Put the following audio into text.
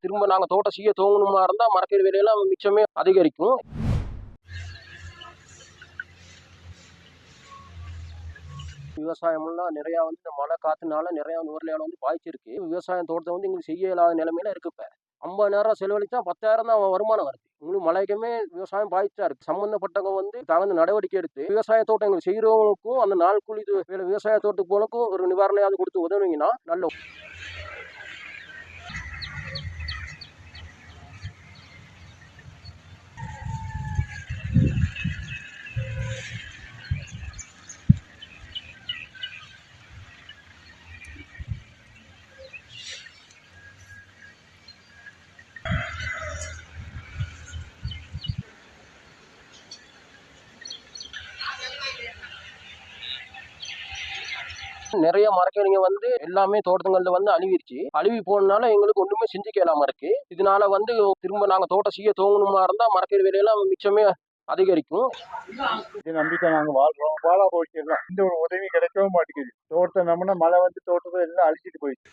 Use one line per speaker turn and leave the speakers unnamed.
திரும்ப நாங்கள் தோட்டம் செய்ய துவங்கணுமா இருந்தால் மரக்கறி விலையெல்லாம் மிச்சமே அதிகரிக்கும். விவசாயம்லாம் நிறையா இந்த மழை காற்றுனால நிறையா நுரலியால் பாய்ச்சிருக்கு. விவசாயம் தோட்டத்தை எங்களுக்கு செய்ய இயலாத நிலைமையில இருக்கு. இப்போ 50,000 செலவழிச்சா 10,000 தான் வருமானம் வருது. இன்னும் மழைக்குமே விவசாயம் பாதிச்சா இருக்கு. சம்பந்தப்பட்டவங்க தகுந்த நடவடிக்கை எடுத்து விவசாய தோட்டம் எங்களுக்கு செய்கிறவங்களுக்கும் அந்த நாள் கூலி விவசாய தோட்டத்துக்கு போனக்கும் ஒரு நிவாரணையாவது கொடுத்து உதவுனீங்கன்னா நல்ல. நிறைய மரக்கறிங்க எல்லாமே தோட்டங்கள்ல அழிவிருச்சு. அழிவி போனதுனால எங்களுக்கு ஒண்ணுமே செஞ்சுக்க இயலாம இருக்கு. இதனால திரும்ப நாங்க தோட்டம் செய்ய துவங்கணுமா இருந்தா மரக்கறி விலையெல்லாம் மிச்சமே அதிகரிக்கும்.
இது நம்பிக்கை நாங்க வாழ்றோம். பாலா போயிட்டு எல்லாம் இந்த ஒரு உதவி கிடைக்கவும் மாட்டேங்குது. தோட்டம் நம்மனா மழை தோட்டத்தை எல்லாம் அழிச்சிட்டு போயிடுச்சு.